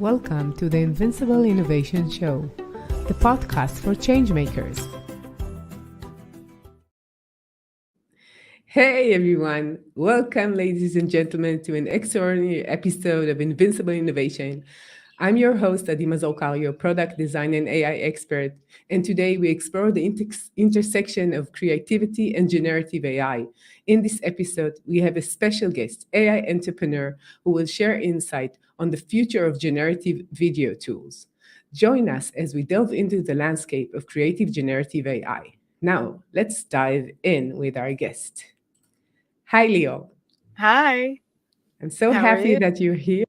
Welcome to the Invincible Innovation Show, the podcast for changemakers. Hey everyone, welcome ladies and gentlemen to an extraordinary episode of Invincible Innovation. I'm your host, Mazor Kario, product design and AI expert, and today we explore the intersection of creativity and generative AI. In this episode, we have a special guest, AI entrepreneur, who will share insight on the future of generative video tools. Join us as we delve into the landscape of creative generative AI. Now, let's dive in with our guest. Hi, Leo. Hi, I'm so how are happy you? that you're here.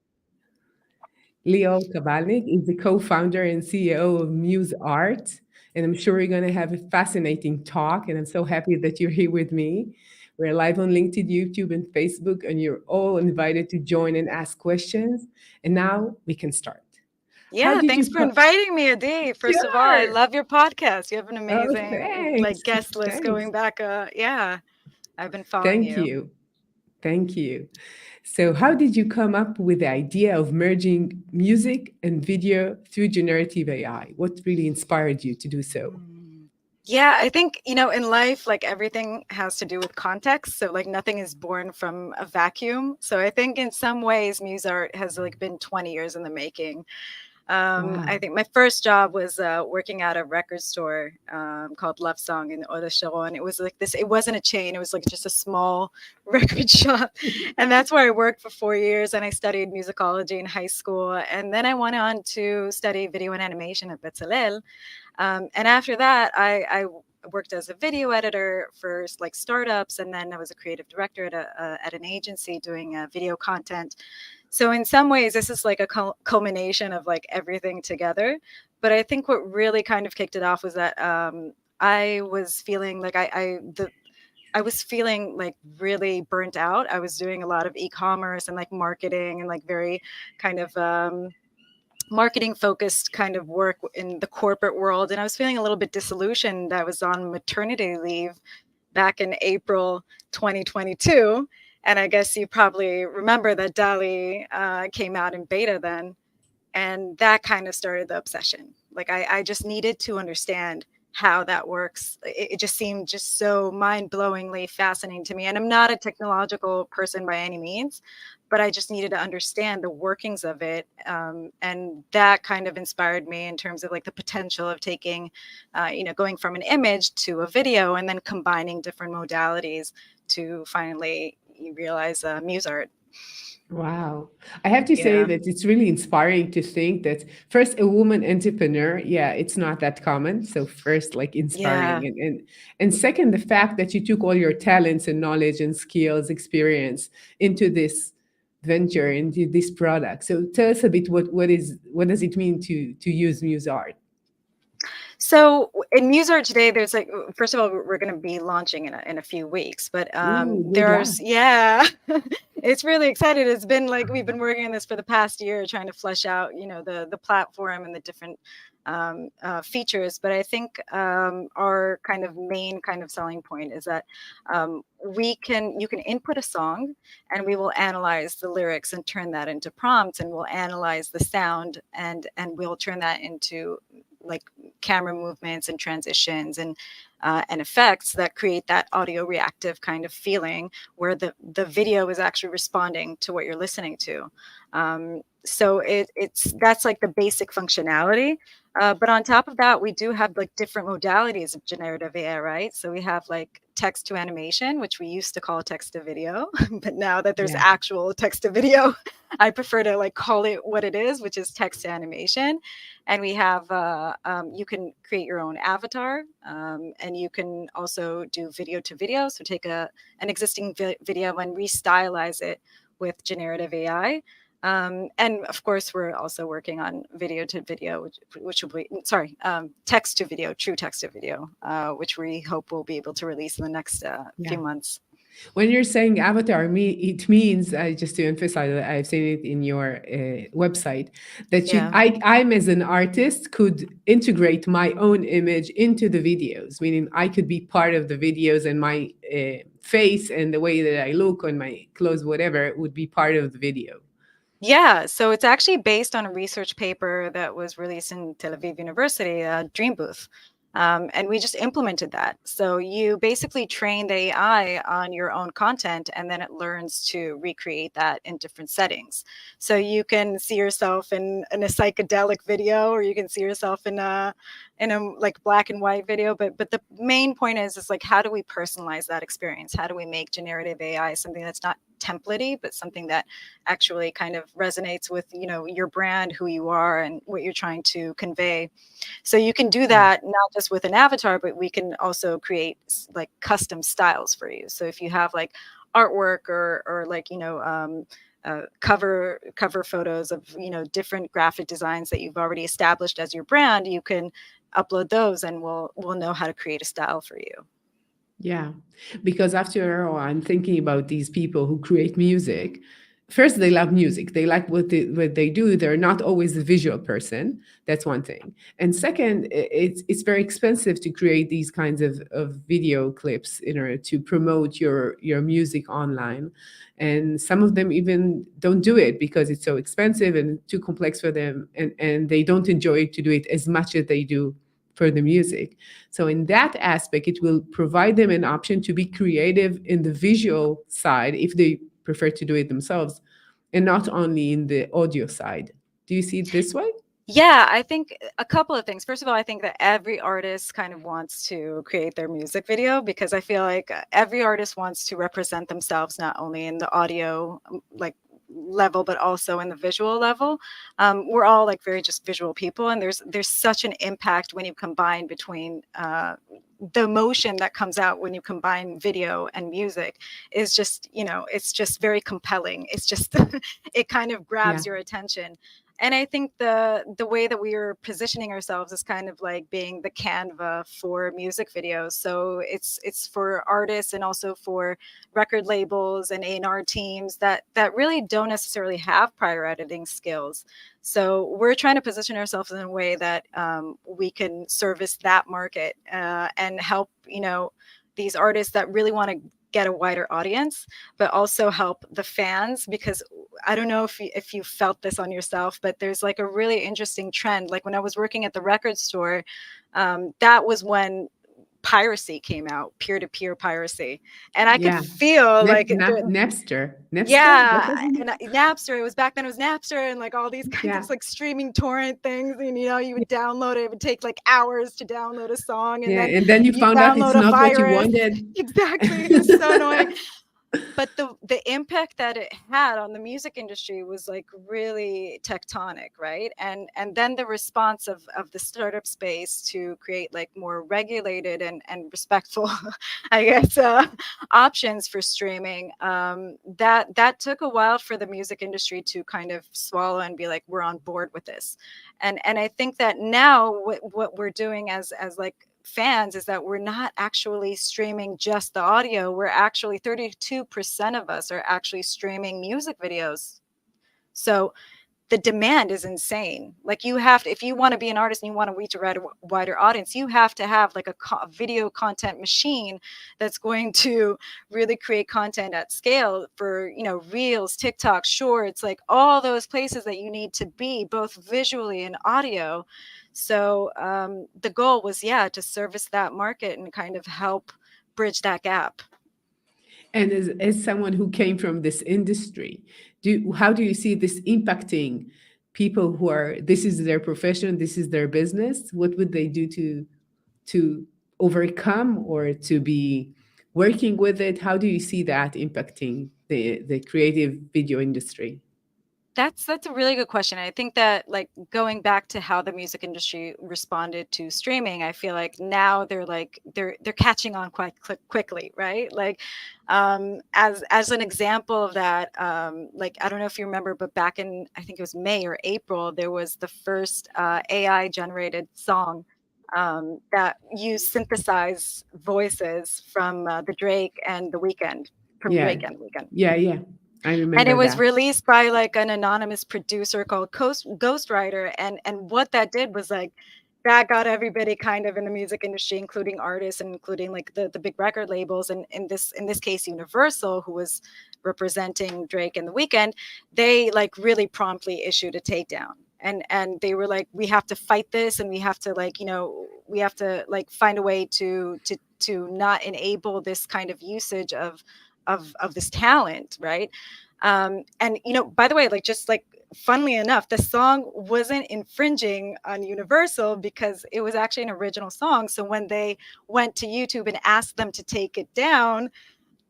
Lee-Or Kabalik is the co-founder and CEO of Muze Art, and I'm sure we're going to have a fascinating talk, and I'm so happy that you're here with me. We're live on LinkedIn, YouTube, and Facebook, and you're all invited to join and ask questions. And now we can start. How Yeah, did thanks you for co- inviting me, Adi. First of all, I Sure. love your podcast. You have an Oh, amazing thanks. guest list Thanks. going back. Yeah, I've been following Thank you. you. Thank you. So, how did you come up with the idea of merging music and video through generative AI? What really inspired you to do so? Mm. Yeah, I think, in life, like everything has to do with context. So like nothing is born from a vacuum. So I think in some ways, Muse Art has like been 20 years in the making. I Wow. think my first job was working at a record store called Love Song in Eau de Charon. It was like this, it wasn't a chain, it was like just a small record shop. And that's where I worked for 4 years. And I studied musicology in high school. And then I went on to study video and animation at Bezalel. And after that, I worked as a video editor for like startups, and then I was a creative director at an agency doing video content. So in some ways, this is like a culmination of like everything together. But I think what really kind of kicked it off was that I was feeling like I was feeling like really burnt out. I was doing a lot of e-commerce and like marketing and like very kind of marketing focused kind of work in the corporate world, and I was feeling a little bit disillusioned. I was on maternity leave back in April 2022, and I guess you probably remember that DALI came out in beta then, and that kind of started the obsession. Like I just needed to understand how that works. It just seemed just so mind-blowingly fascinating to me, and I'm not a technological person by any means, but I just needed to understand the workings of it, and that kind of inspired me in terms of like the potential of taking going from an image to a video and then combining different modalities to finally realize muse art. Wow. I have to say Yeah. that it's really inspiring to think that first, a woman entrepreneur, yeah, it's not that common. So first, like Yeah. inspiring. And second, the fact that you took all your talents and knowledge and skills, experience into this venture, into this product. So tell us a bit what does it mean to use Muse Art? So in Musart today, there's like, first of all, we're going to be launching in a few weeks, but Ooh, good luck. there's, yeah, it's really excited. It's been like, we've been working on this for the past year, trying to flesh out, the platform and the different features. But I think our kind of main kind of selling point is that you can input a song and we will analyze the lyrics and turn that into prompts, and we'll analyze the sound and we'll turn that into like camera movements and transitions and effects that create that audio reactive kind of feeling where the video is actually responding to what you're listening to. So it's that's like the basic functionality. But on top of that, we do have like different modalities of generative AI, right? So we have like text to animation, which we used to call text to video, but now that there's Yeah. actual text to video, I prefer to like call it what it is, which is text to animation. And we have you can create your own avatar, and you can also do video to video. So take an existing video and restylize it with generative AI. And of course, we're also working on video to video, which will be, sorry, text to video, true text to video, which we hope we'll be able to release in the next few Yeah. months. When you're saying avatar, it means just to emphasize, I've seen it in your website that Yeah. I'm as an artist could integrate my own image into the videos, meaning I could be part of the videos, and my face and the way that I look on my clothes, whatever, would be part of the video. Yeah, so it's actually based on a research paper that was released in Tel Aviv University, Dream Booth. And we just implemented that. So you basically train the AI on your own content, and then it learns to recreate that in different settings. So you can see yourself in a psychedelic video, or you can see yourself in a like black and white video. But the main point is like, how do we personalize that experience? How do we make generative AI something that's not templatey, but something that actually kind of resonates with, your brand, who you are, and what you're trying to convey. So you can do Yeah. that not just with an avatar, but we can also create like custom styles for you. So if you have like artwork or like, cover photos of, different graphic designs that you've already established as your brand, you can upload those, and we'll know how to create a style for you. Yeah, because after all, I'm thinking about these people who create music. First, they love music. They like what they do. They're not always a visual person. That's one thing. And second, it's very expensive to create these kinds of video clips in order to promote your music online. And some of them even don't do it because it's so expensive and too complex for them, and they don't enjoy to do it as much as they do for the music. So in that aspect, it will provide them an option to be creative in the visual side if they prefer to do it themselves, and not only in the audio side. Do you see it this way? Yeah, I think a couple of things. First of all, I think that every artist kind of wants to create their music video, because I feel like every artist wants to represent themselves not only in the audio like level, but also in the visual level. We're all like very just visual people, and there's such an impact when you combine between the emotion that comes out when you combine video and music is just, it's just very compelling. It's just it kind of Yeah. grabs your attention. And I think the way that we are positioning ourselves is kind of like being the Canva for music videos. So it's for artists and also for record labels and A&R teams that really don't necessarily have prior editing skills. So we're trying to position ourselves in a way that we can service that market and help, these artists that really want to get a wider audience, but also help the fans. Because I don't know if you felt this on yourself, but there's like a really interesting trend. Like when I was working at the record store, that was when piracy came out, peer-to-peer piracy, and I could Yeah. feel like Napster. Napster? What yeah, was it? and Napster. It was back then. It was Napster and like all these kinds Yeah. of like streaming torrent things, and you would download it. It would take like hours to download a song, and Yeah. then And then you you found out it's download a not what you virus. wanted. Exactly, it was so annoying. But the impact that it had on the music industry was like really tectonic, right? And then the response of the startup space to create like more regulated and respectful I guess options for streaming, that took a while for the music industry to kind of swallow and be like, we're on board with this. And I think that now what we're doing as like fans is that we're not actually streaming just the audio. We're actually 32% of us are actually streaming music videos. So the demand is insane. Like you have to, if you want to be an artist and you want to reach a wider audience, you have to have like a video content machine that's going to really create content at scale for, reels, TikTok, shorts, like all those places that you need to be both visually and audio. So the goal was, yeah, to service that market and kind of help bridge that gap. And as someone who came from this industry, how do you see this impacting people who are, this is their profession, this is their business? What would they do to overcome or to be working with it? How do you see that impacting the creative video industry? That's a really good question. I think that like going back to how the music industry responded to streaming, I feel like now they're catching on quite quickly, right? Like as an example of that, like I don't know if you remember, but back in I think it was May or April, there was the first AI generated song that used synthesized voices from the Drake and the Weekend, from Yeah, Drake and the Weekend. yeah, yeah. I And it remember was that. released by like an anonymous producer called Ghostwriter, and what that did was like that got everybody kind of in the music industry, including artists and including like the big record labels. And in this case, Universal, who was representing Drake and The Weeknd, they like really promptly issued a takedown. And they were like, we have to fight this, and we have to like, we have to like find a way to not enable this kind of usage of this talent, right? And by the way, like, just like, funnily enough, the song wasn't infringing on Universal because it was actually an original song. So when they went to YouTube and asked them to take it down,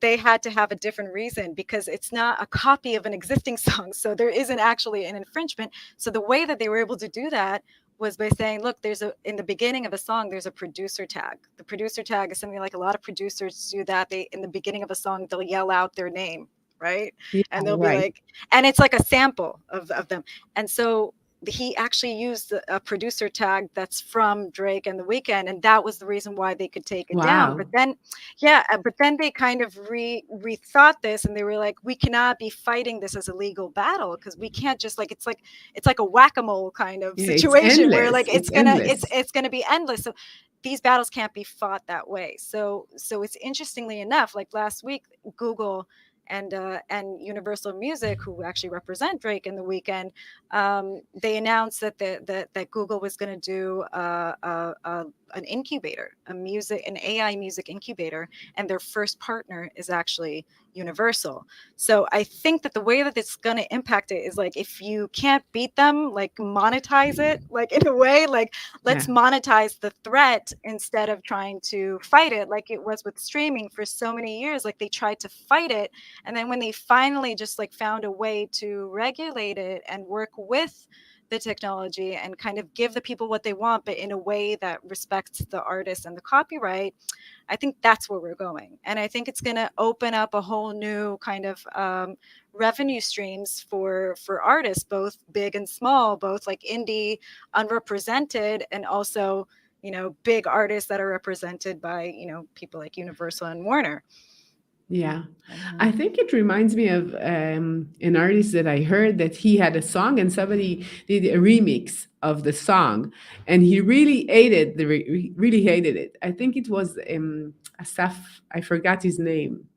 they had to have a different reason because it's not a copy of an existing song. So there isn't actually an infringement. So the way that they were able to do that was by saying, look, in the beginning of a song, there's a producer tag. The producer tag is something like a lot of producers do that. In the beginning of a song, they'll yell out their name, right? Yeah, And they'll be right. like, and it's like a sample of them. And so he actually used a producer tag that's from Drake and The Weeknd, and that was the reason why they could take it down. Wow. But then, yeah, but then they kind of rethought this, and they were like, we cannot be fighting this as a legal battle because we can't just like, it's like a whack-a-mole kind of Yeah, it's situation where endless. like It's it's endless. it's gonna be endless. So these battles can't be fought that way. So it's interestingly enough, like last week, Google and Universal Music, who actually represent Drake and The Weeknd, they announced that Google was going to do an incubator, an AI music incubator, and their first partner is actually Universal. So I think that the way that it's going to impact it is like, if you can't beat them, like, monetize it, like, in a way, like, Yeah. let's monetize the threat instead of trying to fight it, like it was with streaming for so many years. Like, they tried to fight it, and then when they finally just like found a way to regulate it and work with the technology and kind of give the people what they want, but in a way that respects the artist and the copyright, I think that's where we're going. And I think it's going to open up a whole new kind of revenue streams for artists, both big and small, both like indie, unrepresented, and also, big artists that are represented by, people like Universal and Warner. Yeah. I Mhm. think it reminds me of an artist that I heard that he had a song and somebody did a remix of the song and he really hated really hated it. I think it was Asaf, I forgot his name.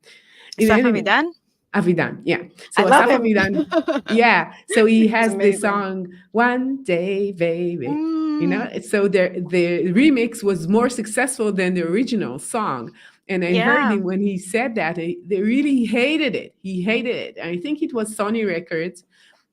Safa Anyway, Midan, Avidan, yeah. I So love Asaf him. Avidan, yeah. So he He's has this amazing. song "One Day, Baby." You know, Mm, so the remix was more successful than the original song. And I heard yeah. him when he said that they really hated it. He hated it. I think it was Sony Records.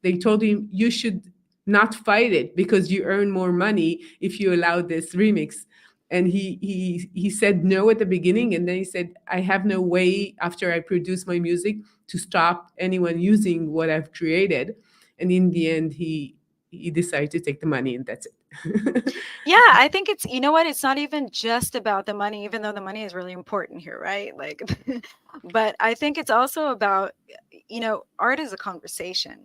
They told him you should not fight it because you earn more money if you allow this remix. And he said no at the beginning, and then he said, I have no way after I produce my music to stop anyone using what I've created. And in the end, he decided to take the money, and that's it. Yeah, I think it's, you know what, it's not even just about the money, even though the money is really important here, right? Like, but I think it's also about, art is a conversation.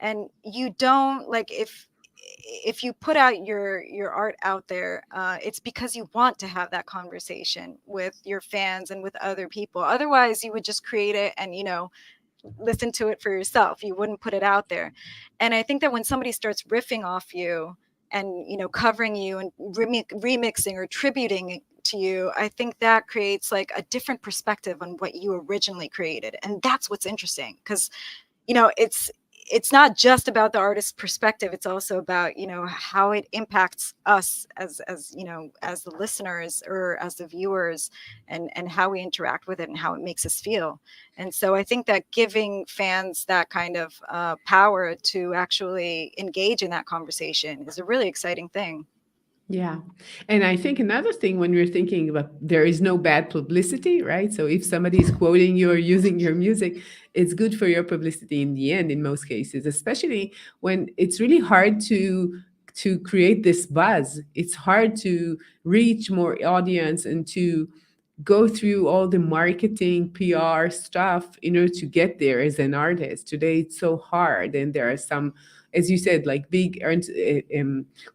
And you don't like, if you put out your art out there, it's because you want to have that conversation with your fans and with other people. Otherwise, you would just create it and, listen to it for yourself. You wouldn't put it out there. And I think that when somebody starts riffing off you and, covering you and remixing or tributing to you, I think that creates like a different perspective on what you originally created. And that's what's interesting, because, it's not just about the artist's perspective. It's also about, how it impacts us as the listeners or as the viewers, and how we interact with it and how it makes us feel. And so I think that giving fans that kind of power to actually engage in that conversation is a really exciting thing. Yeah. And I think another thing when we're thinking about there is no bad publicity, right? So if somebody is quoting you or using your music, it's good for your publicity in the end in most cases, especially when it's really hard to create this buzz. It's hard to reach more audience and to go through all the marketing, PR stuff in order to get there as an artist. Today it's so hard, and there are some, as you said, like big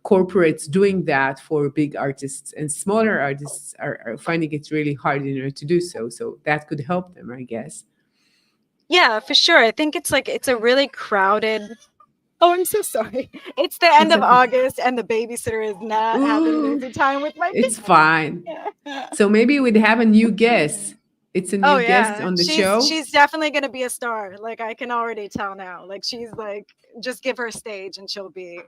corporates doing that for big artists, and smaller artists are finding it really hard in order to do so. So that could help them, I guess. Yeah, for sure. I think it's like it's a really crowded Oh, I'm so sorry. It's the end It's of okay. August, and the babysitter is not having an Ooh, easy time with my it's fine. baby. So maybe we'd have a new guest. It's a Oh new guest yeah, on the she's show. she's definitely gonna be a star. Like I can already tell now. Like she's like, just give her a stage and she'll be.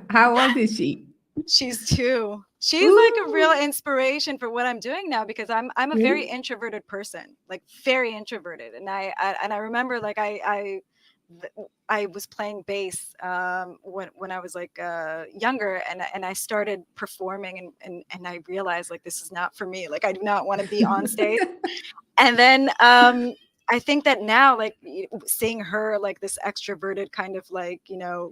How old is she? She's 2. She's like a real Ooh, inspiration for what I'm doing now because I'm a very really? introverted person, like very introverted, and I remember like I was playing bass when I was like younger, and I started performing, and I realized like this is not for me. Like I do not want to be on stage. And then I think that now, like seeing her like this extroverted kind of like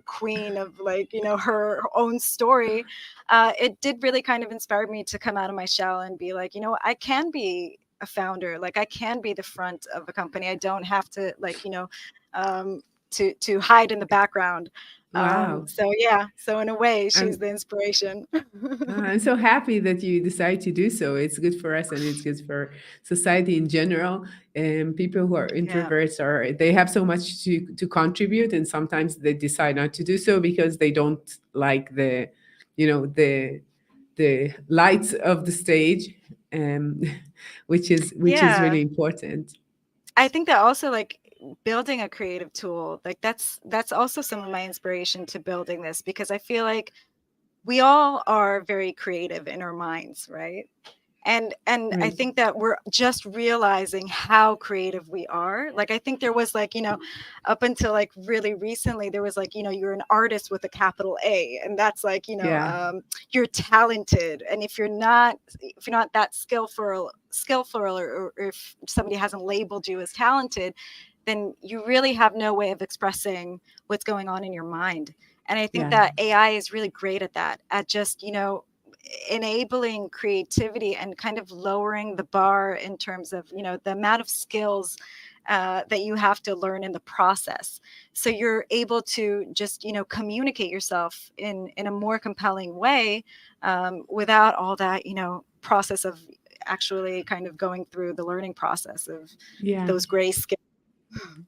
queen of like her own story, it did really kind of inspire me to come out of my shell and be like, I can be a founder. Like I can be the front of a company. I don't have to like um, to hide in the background. Wow. So yeah, so in a way, she's I'm the inspiration. I'm so happy that you decide to do so. It's good for us and it's good for society in general. And people who are Yeah. introverts are they have so much to contribute, and sometimes they decide not to do so because they don't like the, you know, the lights of the stage, um, which is Yeah. really important. I think that also like building a creative tool, like that's also some of my inspiration to building this because I feel like we all are very creative in our minds, right? And I Right. think that we're just realizing how creative we are. Like I think there was like up until like really recently there was like you're an artist with a capital A, and that's like Yeah. you're talented, and if you're not that skillful, or if somebody hasn't labeled you as talented, then you really have no way of expressing what's going on in your mind. And I think Yeah. that AI is really great at that, at just enabling creativity and kind of lowering the bar in terms of the amount of skills that you have to learn in the process, so you're able to just communicate yourself in a more compelling way, without all that process of actually kind of going through the learning process of Yeah. those gray skills.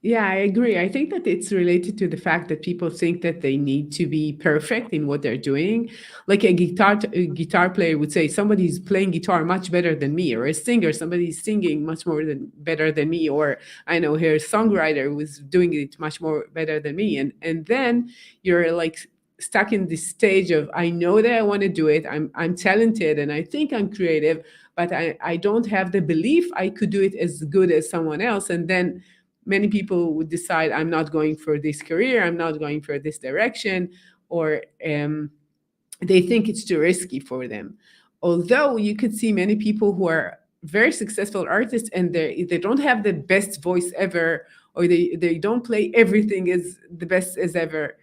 Yeah, I agree. I think that it's related to the fact that people think that they need to be perfect in what they're doing. Like a guitar player would say, somebody's playing guitar much better than me, or a singer, somebody's singing much more than better than me, or I know her songwriter was doing it much more better than me. And then you're like stuck in this stage of I know that I want to do it. I'm talented and I think I'm creative, but I don't have the belief I could do it as good as someone else. And then many people would decide I'm not going for this career, I'm not going for this direction, or they think it's too risky for them. Although you could see many people who are very successful artists and they don't have the best voice ever, or they don't play everything as the best as ever,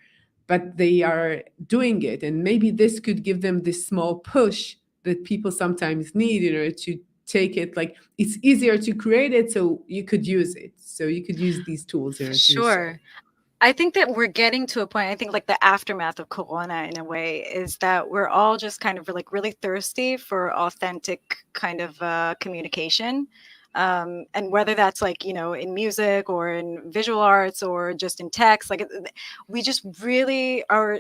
but they are doing it. And maybe this could give them this small push that people sometimes need in order to take it. Like it's easier to create it, so you could use it. So you could use these tools in For order to do so. sure. I think that we're getting to a point. I think like the aftermath of Corona in a way is that we're all just kind of like really thirsty for authentic kind of communication. And whether that's like, in music or in visual arts or just in text, like we just really are,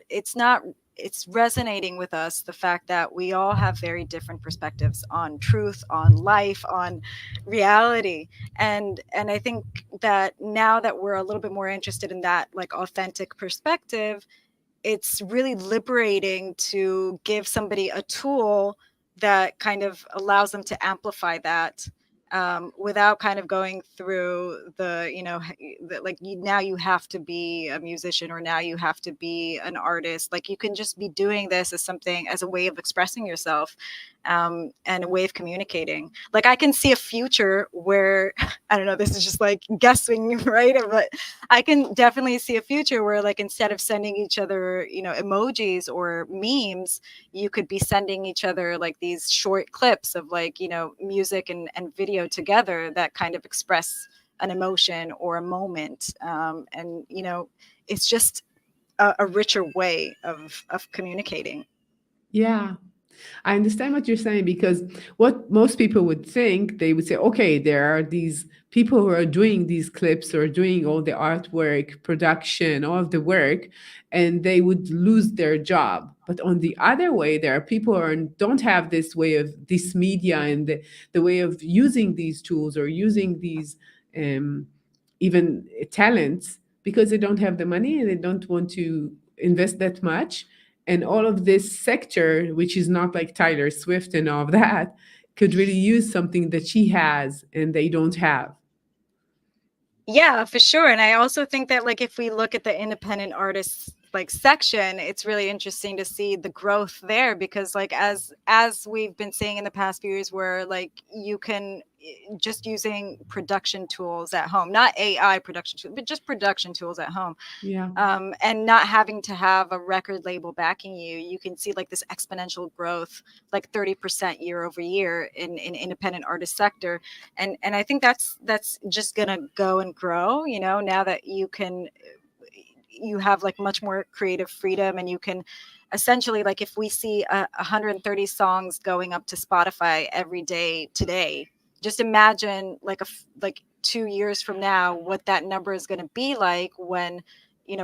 it's resonating with us, the fact that we all have very different perspectives on truth, on life, on reality. And I think that now that we're a little bit more interested in that like authentic perspective, it's really liberating to give somebody a tool that kind of allows them to amplify that, without kind of going through like now you have to be a musician, or now you have to be an artist. Like you can just be doing this as something, as a way of expressing yourself, and a way of communicating. Like I can see a future where I don't know, this is just like guessing, right? But I can definitely see a future where, like, instead of sending each other, emojis or memes, you could be sending each other like these short clips of like, music and video together that kind of express an emotion or a moment. And, it's just a richer way of communicating. Yeah. I understand what you're saying because what most people would think, they would say, okay, there are these people who are doing these clips or doing all the artwork, production, all of the work, and they would lose their job. But on the other way, there are people who don't have this way of this media and the way of using these tools or using these um, even talents because they don't have the money and they don't want to invest that much, and all of this sector, which is not like Tyler Swift and all of that, could really use something that she has and they don't have. Yeah, for sure. And I also think that like if we look at the independent artists like section, it's really interesting to see the growth there because like as we've been seeing in the past few years where like you can just using production tools at home, not AI production tools, but just production tools at home, Yeah, and not having to have a record label backing you, you can see like this exponential growth, like 30% year over year in independent artist sector, and I think that's just gonna go and grow. You know, now that you have like much more creative freedom and you can essentially like if we see 130 songs going up to Spotify every day today, just imagine like like 2 years from now what that number is going to be like when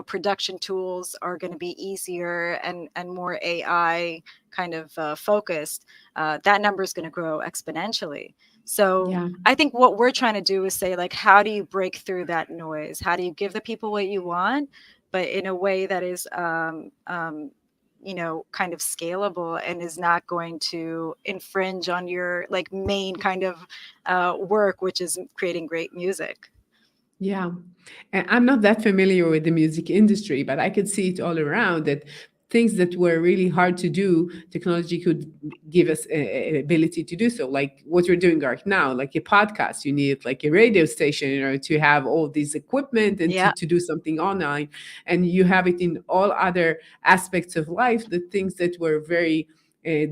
production tools are going to be easier and more AI kind of focused. That number is going to grow exponentially. So yeah, I think what we're trying to do is say like how do you break through that noise, how do you give the people what you want but in a way that is kind of scalable and is not going to infringe on your like main kind of work, which is creating great music. yeah. And I'm not that familiar with the music industry, but I could see it all around that things that were really hard to do, technology could give us a ability to do so. Like what we're doing right now, like a podcast, you need like a radio station in order to have all this equipment and Yeah. to do something online. And you have it in all other aspects of life. The things that were very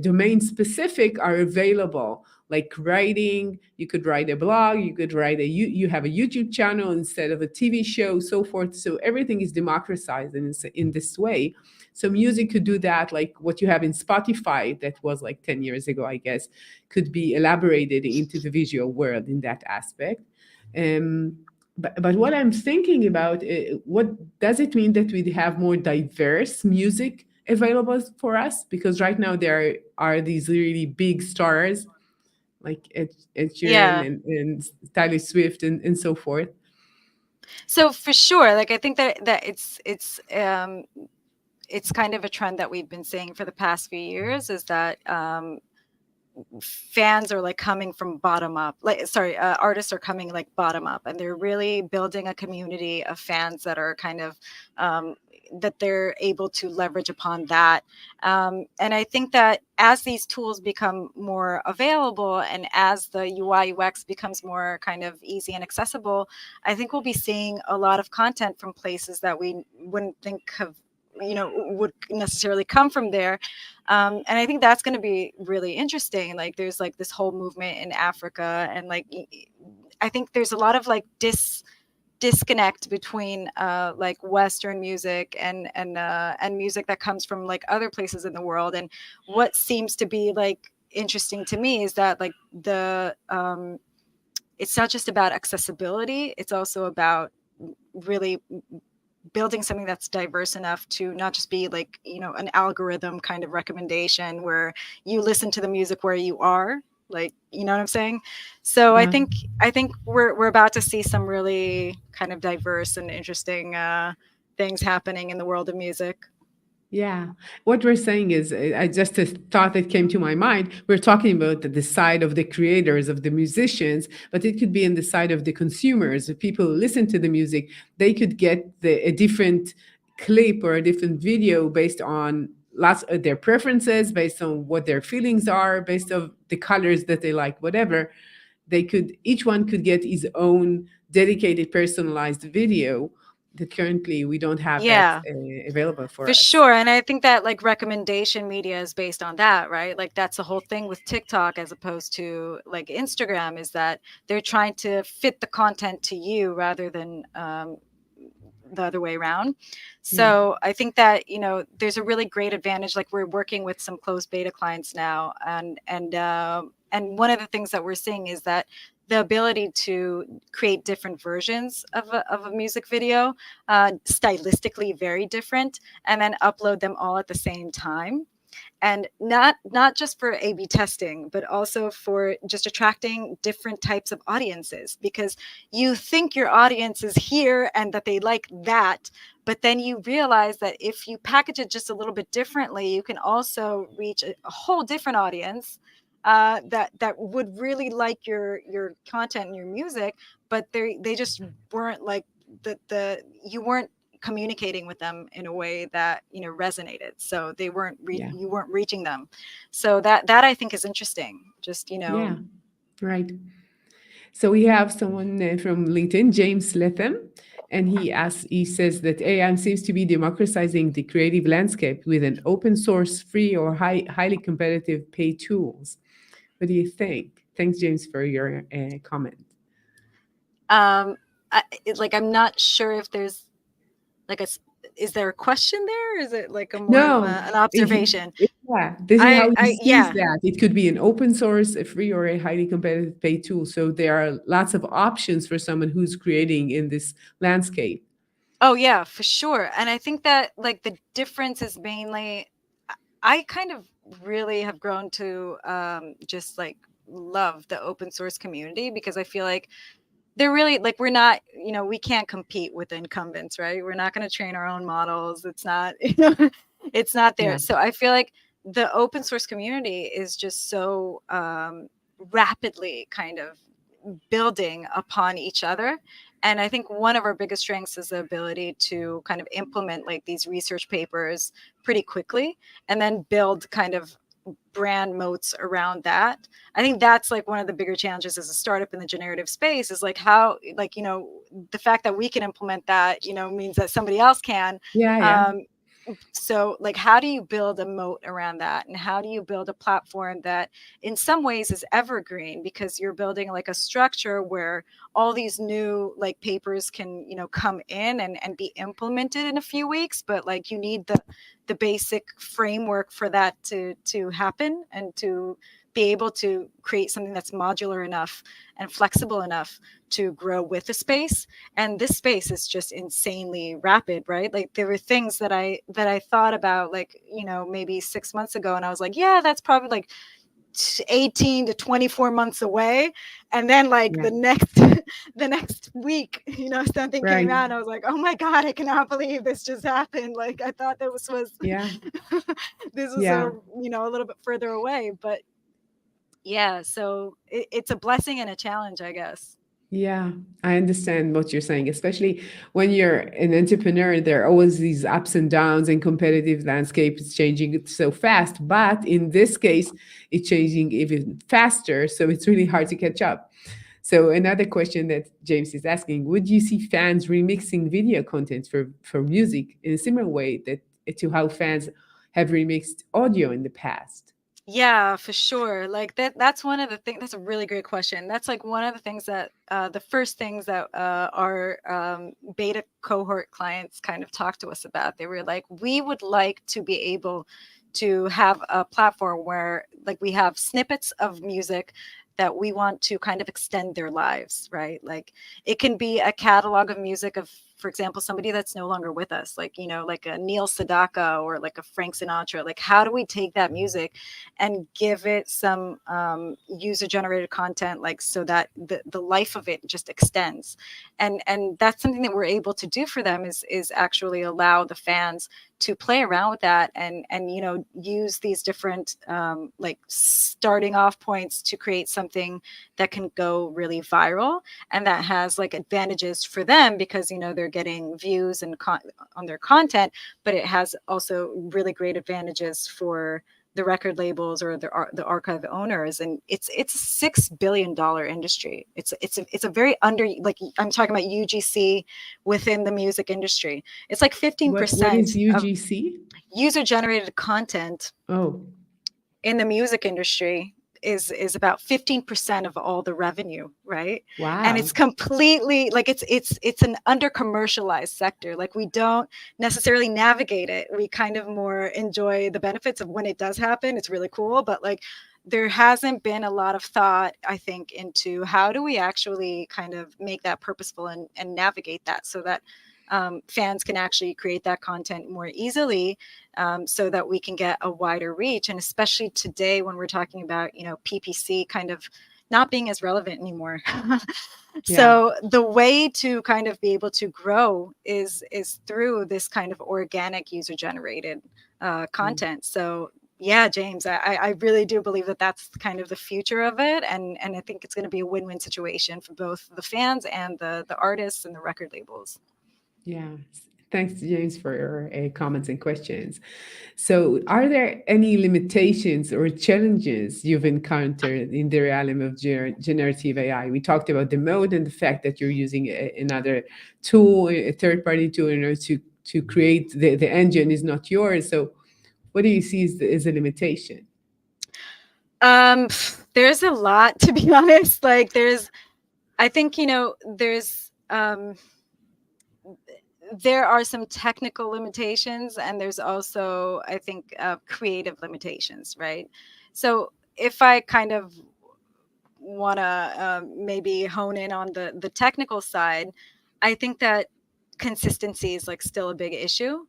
domain specific are available, like writing. You could write a blog, you could write you have a YouTube channel instead of a TV show, so forth. So everything is democratized in this way. So music could do that, like what you have in Spotify that was like 10 years ago, I guess, could be elaborated into the visual world in that aspect. um, but what I'm thinking about, what does it mean that we have more diverse music available for us? Because right now there are these really big stars like Ed Sheeran Yeah. and Taylor Swift and so forth. So for sure, like I think that it's kind of a trend that we've been seeing for the past few years is that fans are like coming from bottom up, like sorry, artists are coming like bottom up and they're really building a community of fans that are kind of um, that they're able to leverage upon that. And I think that as these tools become more available and as the UI UX becomes more kind of easy and accessible, I think we'll be seeing a lot of content from places that we wouldn't think of would necessarily come from there. And I think that's going to be really interesting. Like there's like this whole movement in Africa and like I think there's a lot of like disconnect between like Western music and music that comes from like other places in the world. And what seems to be like interesting to me is that like the it's not just about accessibility, it's also about really building something that's diverse enough to not just be like an algorithm kind of recommendation where you listen to the music where you are, like what I'm saying. So i Yeah. think i think we're about to see some really kind of diverse and interesting things happening in the world of music. Yeah. What we're saying is, I just a thought that came to my mind. We're talking about the side of the creators, of the musicians, but it could be in the side of the consumers. The people who listen to the music, they could get a different clip or a different video based on lots of their preferences, based on what their feelings are, based on the colors that they like, whatever. They could, each one could get his own dedicated, personalized video that currently we don't have that Yeah, available for for us. sure. And I think that like recommendation media is based on that, right? Like that's the whole thing with TikTok as opposed to like Instagram, is that they're trying to fit the content to you rather than the other way around. Yeah. So I think that, there's a really great advantage. Like, we're working with some closed beta clients now, and one of the things that we're seeing is that the ability to create different versions of a music video, stylistically very different, and then upload them all at the same time, and not just for A/B testing, but also for just attracting different types of audiences, because you think your audience is here and that they like that, but then you realize that if you package it just a little bit differently, you can also reach a whole different audience, that would really like your content and your music, but they just weren't like the you weren't communicating with them in a way that resonated, so they weren't Yeah. you weren't reaching them. So that I think is interesting, just Yeah. Right. So we have someone from LinkedIn, James Letham, and he says that AI seems to be democratizing the creative landscape with an open source, free or highly competitive paid tools. What do you think? Thanks, James, for your comment. um I'm not sure if there's like is there a question there, or is it like a more of No, an observation? yeah, this is how he I sees Yeah. that. It could be an open source, a free, or a highly competitive paid tool. So there are lots of options for someone who's creating in this landscape. Oh yeah, for sure. And I think that, like, the difference is mainly, I kind of really have grown to just like love the open source community, because I feel like they're really, like, we're not, we can't compete with the incumbents, right? We're not going to train our own models. It's not, it's not there. Yeah, So I feel like the open source community is just so rapidly kind of building upon each other. And I think one of our biggest strengths is the ability to kind of implement like these research papers pretty quickly, and then build kind of brand moats around that. I think that's like one of the bigger challenges as a startup in the generative space, is like how, like, the fact that we can implement that, means that somebody else can. yeah, yeah, Um, so, like, how do you build a moat around that, and how do you build a platform that in some ways is evergreen, because you're building like a structure where all these new like papers can come in and be implemented in a few weeks, but like you need the basic framework for that to happen, and to be able to create something that's modular enough and flexible enough to grow with the space. And this space is just insanely rapid, right? Like, there were things that I thought about, like, maybe 6 months ago, and I was like, yeah, that's probably like 18 to 24 months away. And then like yeah, the next week, something came right. out, and I was like, oh my God, I cannot believe this just happened. Like, I thought that was Yeah, this was yeah. a little bit further away. But yeah, so it's a blessing and a challenge, I guess. Yeah, I understand what you're saying, especially when you're an entrepreneur, there are always these ups and downs, and competitive landscape is changing so fast. But in this case, it's changing even faster. So it's really hard to catch up. So another question that James is asking, would you see fans remixing video content for music in a similar way that to how fans have remixed audio in the past? Yeah, for sure. Like, that's one of the things. That's a really great question. That's like one of the things that the first things that our beta cohort clients kind of talked to us about. They were like, we would like to be able to have a platform where, like, we have snippets of music that we want to kind of extend their lives, right? Like, it can be a catalog of music of, for example, somebody that's no longer with us, like, like a Neil Sedaka or like a Frank Sinatra. Like, how do we take that music and give it some user generated content, like, so that the life of it just extends? And that's something that we're able to do for them, is actually allow the fans to play around with that, and use these different like starting off points to create something that can go really viral, and that has like advantages for them, because they're getting views and on their content, but it has also really great advantages for the record labels or the archive owners. And it's a $6 billion industry. It's a very under, like, I'm talking about UGC within the music industry. It's like What is 15% of UGC? user generated content Oh, in the music industry. is about 15% of all the revenue, right? And Wow. it's completely like it's an under commercialized sector. Like we don't necessarily navigate it. We kind of more enjoy the benefits of when it does happen. It's really cool, but like there hasn't been a lot of thought, I think, into how do we actually kind of make that purposeful and navigate that so that fans can actually create that content more easily, so that we can get a wider reach. And especially today when we're talking about, PPC kind of not being as relevant anymore. Yeah. So the way to kind of be able to grow is through this kind of organic user generated Mm. content. So yeah, James, I really do believe that that's kind of the future of it, and I think it's going to be a win-win situation for both the fans and the artists and the record labels. Yeah. Thanks, James, for your comments and questions. So, are there any limitations or challenges you've encountered in the realm of generative AI? We talked about the mode and the fact that you're using another tool, a third-party tool, in order to create the engine is not yours. So, what do you see as a limitation? There's a lot, to be honest. Like I think, there are some technical limitations, and there's also, I think, creative limitations, right? So if I kind of want to maybe hone in on the technical side, I think that consistency is like still a big issue.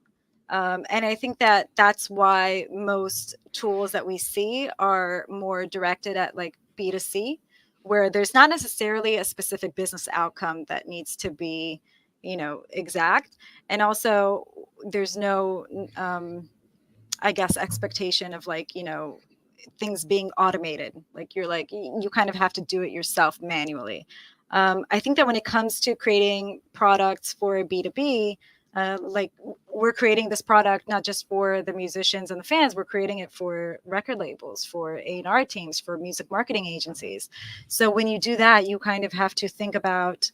And I think that that's why most tools that we see are more directed at like B2C, where there's not necessarily a specific business outcome that needs to be, exact. And also, there's no, I guess, expectation of like, things being automated. Like you're like, you kind of have to do it yourself manually. I think that when it comes to creating products for B2B, like we're creating this product not just for the musicians and the fans, we're creating it for record labels, for A&R teams, for music marketing agencies. So when you do that, you kind of have to think about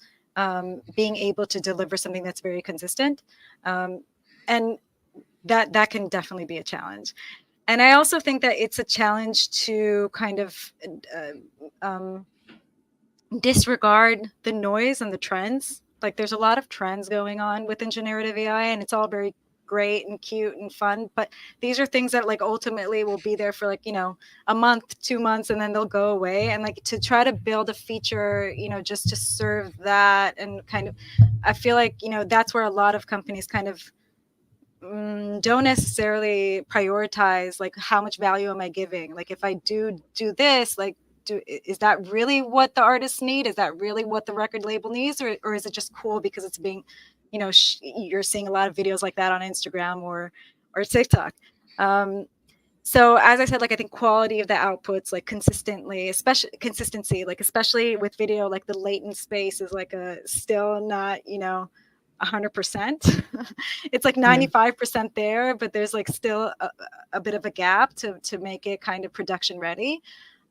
being able to deliver something that's very consistent. And that can definitely be a challenge. And I also think that it's a challenge to kind of um, disregard the noise and the trends. Like there's a lot of trends going on within generative AI, and it's all very great and cute and fun. But these are things that like ultimately will be there for like, a month, 2 months, and then they'll go away. And like to try to build a feature, just to serve that and kind of, I feel like, that's where a lot of companies kind of don't necessarily prioritize like how much value am I giving. Like if I do this, like is that really what the artists need? Is that really what the record label needs, or is it just cool because it's being, you're seeing a lot of videos like that on Instagram or TikTok. So as I said, like I think quality of the outputs, like consistently, especially consistency, like especially with video, like the latent space is like a still not, 100%. It's like Yeah. 95% there, but there's like still a bit of a gap to make it kind of production ready.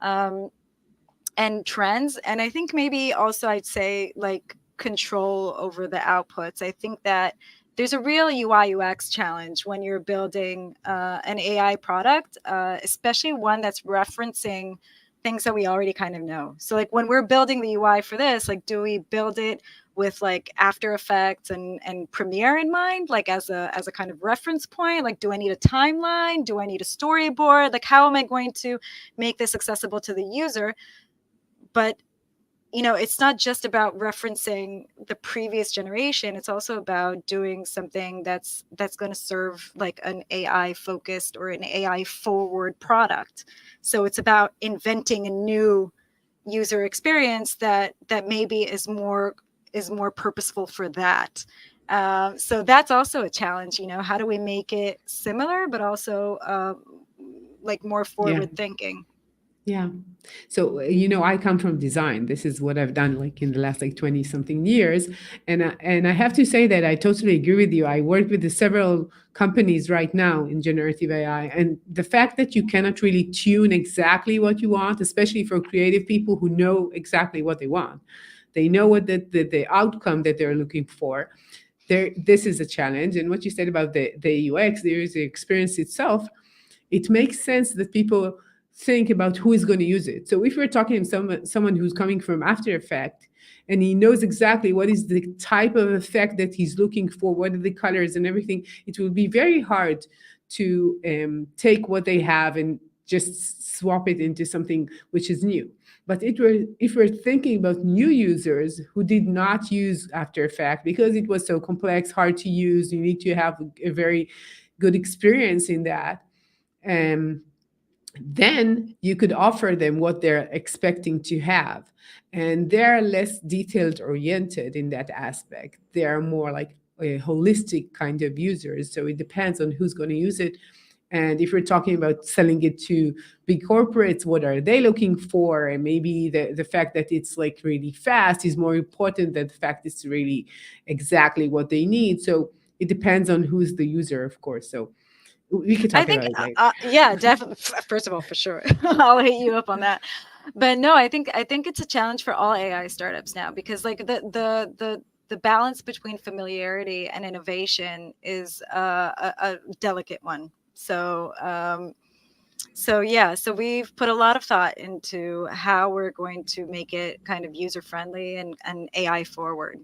Um, and trends. And I think maybe also I'd say like control over the outputs. I think that there's a real UI UX challenge when you're building an AI product, especially one that's referencing things that we already kind of know. So like when we're building the UI for this, like do we build it with like After Effects and Premiere in mind, like as a kind of reference point? Like do I need a timeline? Do I need a storyboard? Like how am I going to make this accessible to the user? But it's not just about referencing the previous generation. It's also about doing something that's going to serve like an AI focused or an AI forward product. So it's about inventing a new user experience that maybe is more purposeful for that. So that's also a challenge. How do we make it similar but also like more Yeah. forward thinking? Yeah. So, I come from design. This is what I've done like in the last like 20 something years. And I have to say that I totally agree with you. I work with the several companies right now in generative AI. And the fact that you cannot really tune exactly what you want, especially for creative people who know exactly what they want, they know what the outcome that they're looking for. This is a challenge. And what you said about the UX, the user experience itself, it makes sense that people think about who is going to use it. So if we're talking someone who's coming from After Effects and he knows exactly what is the type of effect that he's looking for, what are the colors and everything, it will be very hard to take what they have and just swap it into something which is new. But if we're thinking about new users who did not use After Effects because it was so complex, hard to use, you need to have a very good experience in that. Um, then you could offer them what they're expecting to have. And they're less detailed oriented in that aspect. They're more like a holistic kind of users. So it depends on who's going to use it. And if we're talking about selling it to big corporates, what are they looking for? And maybe the fact that it's like really fast is more important than the fact it's really exactly what they need. So it depends on who's the user, of course. So we could I talk think, about it later. yeah, definitely. First of all, for sure, I'll hit you up on that. But no, I think it's a challenge for all AI startups now, because like the balance between familiarity and innovation is a delicate one. So yeah, so we've put a lot of thought into how we're going to make it kind of user friendly and AI forward.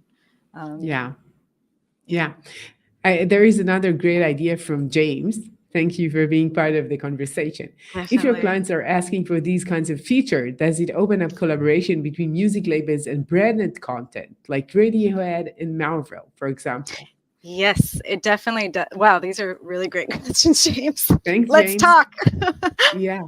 Um, Yeah. yeah, Yeah. There is another great idea from James. Thank you for being part of the conversation. If your definitely. clients are asking for these kinds of features, does it open up collaboration between music labels and branded content like Radiohead and Marvel, for example? Yes, it definitely does. Wow, these are really great questions, James. Thanks, Let's James. talk. Yeah.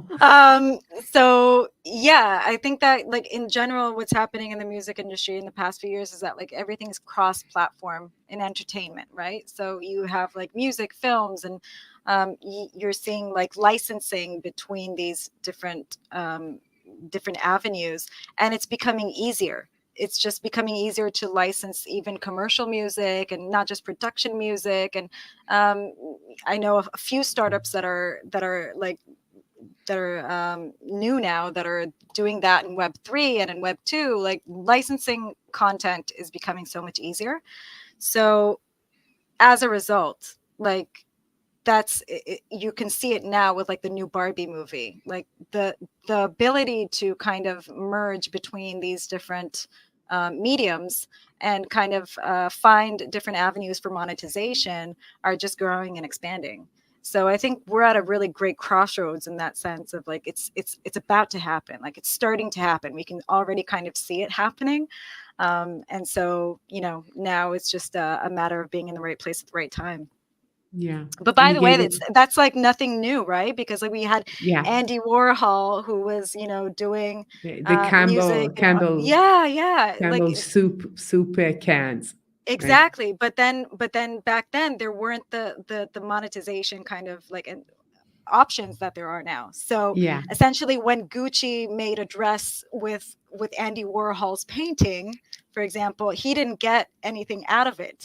So yeah, I think that like in general, what's happening in the music industry in the past few years is that like everything's cross-platform in entertainment, right? So you have like music, films, and you're seeing like licensing between these different avenues, and it's becoming easier. It's just becoming easier to license even commercial music and not just production music. And um, I know a few startups that are new now that are doing that in Web3 and in Web2. Like licensing content is becoming so much easier. So as a result, like you can see it now with like the new Barbie movie, like the ability to kind of merge between these different mediums and kind of find different avenues for monetization are just growing and expanding. So I think we're at a really great crossroads in that sense of like it's about to happen, like it's starting to happen. We can already kind of see it happening. And so, now it's just a matter of being in the right place at the right time. Yeah. But And by you the way, gave it, that's like nothing new, right? Because like we had yeah, Andy Warhol who was, doing the music. Yeah, like Campbell soup cans, right? exactly. But then back then there weren't the monetization kind of like options that there are now. So Yeah. essentially, when Gucci made a dress with Andy Warhol's painting, for example, he didn't get anything out of it.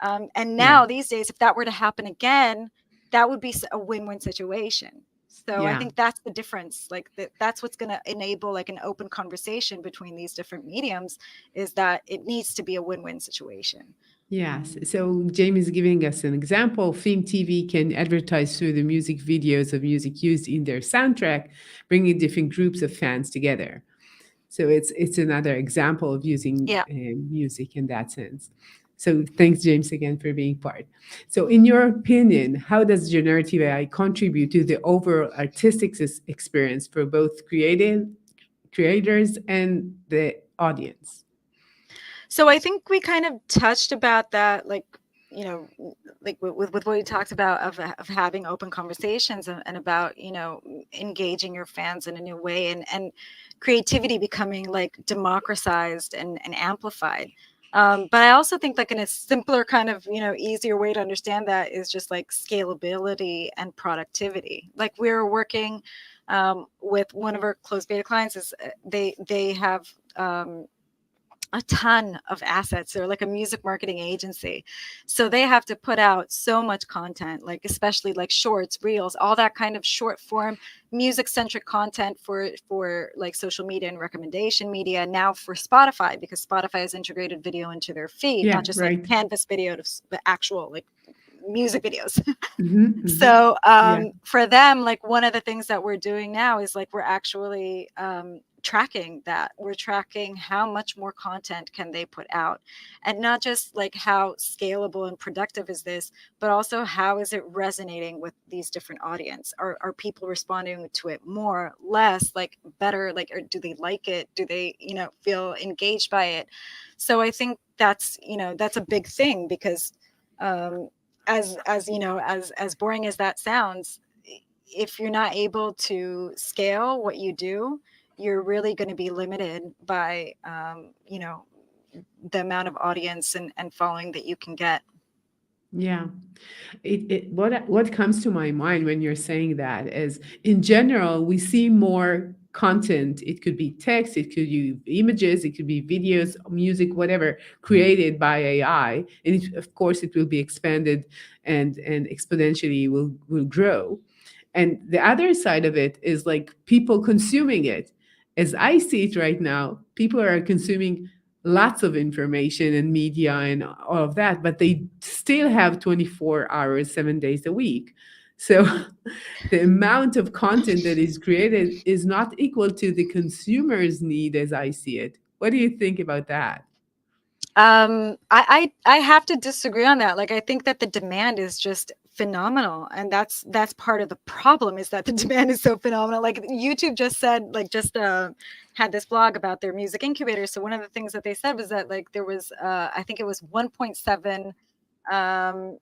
And Yeah. now these days, if that were to happen again, that would be a win-win situation. So I Yeah. think that's the difference. Like that's what's going to enable like an open conversation between these different mediums, is that it needs to be a win-win situation. Yes. Um, So Jamie is giving us an example. Film TV can advertise through the music videos of music used in their soundtrack, bringing different groups of fans together. So it's another example of using yeah. music in that sense. So thanks, James, again for being part. So in your opinion, how does generative AI contribute to the overall artistic experience for both creative creators and the audience? So I think we kind of touched about that, like you know, like with what you talked about of having open conversations and about engaging your fans in a new way, and creativity becoming like democratized and amplified. But I also think like in a simpler kind of easier way to understand that is just like scalability and productivity. Like we're working with one of our closed beta clients is they have a ton of assets. They're like a music marketing agency. So they have to put out so much content, like especially like shorts, reels, all that kind of short form music centric content for like social media and recommendation media. Now for Spotify, because Spotify has integrated video into their feed, Yeah, not just like right. Canvas video, but actual like music videos. Hmm. Hmm. So Yeah. for them, like one of the things that we're doing now is like we're actually tracking that. We're tracking how much more content can they put out, and not just like how scalable and productive is this, but also how is it resonating with these different audience. Are people responding to it more, less, like better, like, or do they like it, do they, you know, feel engaged by it? So I think that's, you know, that's a big thing, because um, as you know, as boring as that sounds, if you're not able to scale what you do, you're really going to be limited by you know, the amount of audience and following that you can get. Yeah. What comes to my mind when you're saying that is, in general, we see more content. It could be text, it could be images, it could be videos, music, whatever, created by AI, and of course it will be expanded and exponentially will grow. And the other side of it is like people consuming it. As I see it right now, people are consuming lots of information and media and all of that, but they still have 24 hours, 7 days a week. So the amount of content that is created is not equal to the consumer's need as I see it. What do you think about that? I have to disagree on that. Like, I think that the demand is just phenomenal, and that's part of the problem, is that the demand is so phenomenal. Like, YouTube just said, like, just had this blog about their music incubator. So one of the things that they said was that, like, there was I think it was 1.7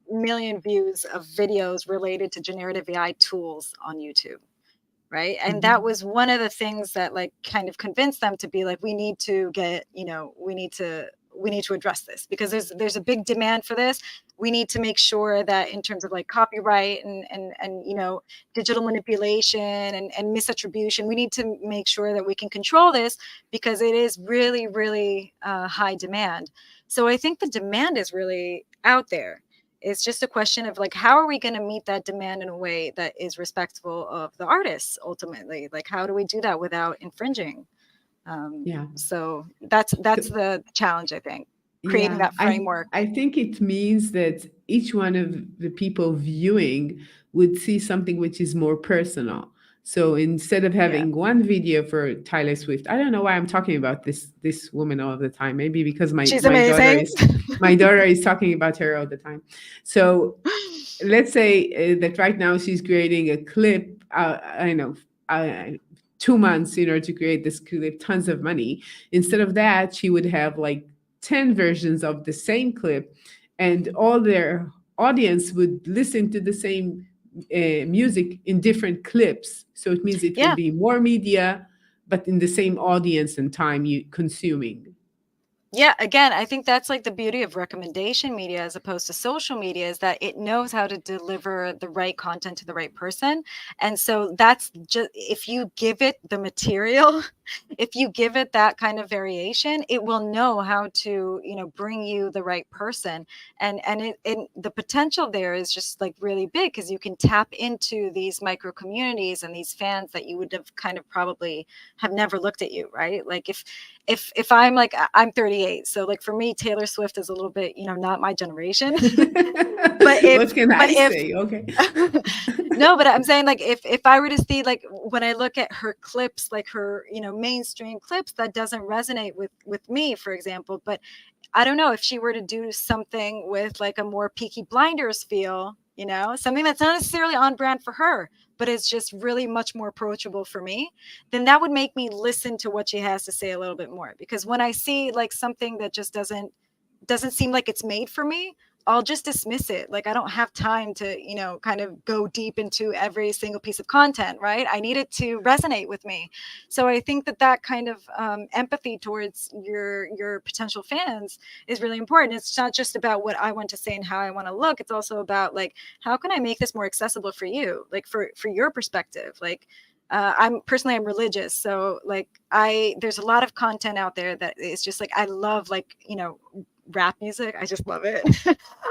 million views of videos related to generative AI tools on YouTube, right? And that Mhm. was one of the things that, like, kind of convinced them to be like, we need to get, you know, we need to address this, because there's a big demand for this. We need to make sure that, in terms of like copyright and you know, digital manipulation and misattribution, we need to make sure that we can control this, because it is really, really high demand. So I think the demand is really out there. It's just a question of like, how are we going to meet that demand in a way that is respectful of the artists ultimately? Like, how do we do that without infringing? Yeah. So So, that's the challenge, I think, creating yeah, that framework. I think it means that each one of the people viewing would see something which is more personal. So instead of Yeah, having one video for Tyler Swift, I don't know why I'm talking about this woman all the time. Maybe because she's my amazing. daughter is talking about her all the time. So let's say that right now she's creating a clip. I know, uh, 2 months in order to create this clip, tons of money. Instead of that, she would have like 10 versions of the same clip, and all their audience would listen to the same music in different clips. So it means it will Yeah. be more media, but in the same audience and time you consuming. Yeah, again, I think that's like the beauty of recommendation media as opposed to social media, is that it knows how to deliver the right content to the right person. And so that's just, if you give it the material, if you give it that kind of variation, it will know how to, you know, bring you the right person. And the potential there is just like really big, because you can tap into these micro communities and these fans that you would have kind of probably have never looked at you, right? Like, if I'm like, I'm 38, so like for me, Taylor Swift is a little bit, you know, not my generation. but if What can but I if say? Okay. no, but I'm saying, like, if I were to see, like, when I look at her clips, like her, you know, mainstream clips, that doesn't resonate with me, for example. But I don't know, if she were to do something with like a more Peaky Blinders feel, you know, something that's not necessarily on brand for her, but it's just really much more approachable for me, then that would make me listen to what she has to say a little bit more. Because when I see like something that just doesn't seem like it's made for me, I'll just dismiss it. Like, I don't have time to, you know, kind of go deep into every single piece of content, right? I need it to resonate with me. So I think that that kind of empathy towards your potential fans is really important. It's not just about what I want to say and how I want to look. It's also about like, how can I make this more accessible for you, like for your perspective, like. I'm religious, so like there's a lot of content out there that is just like, I love, like, you know, rap music. I just love it.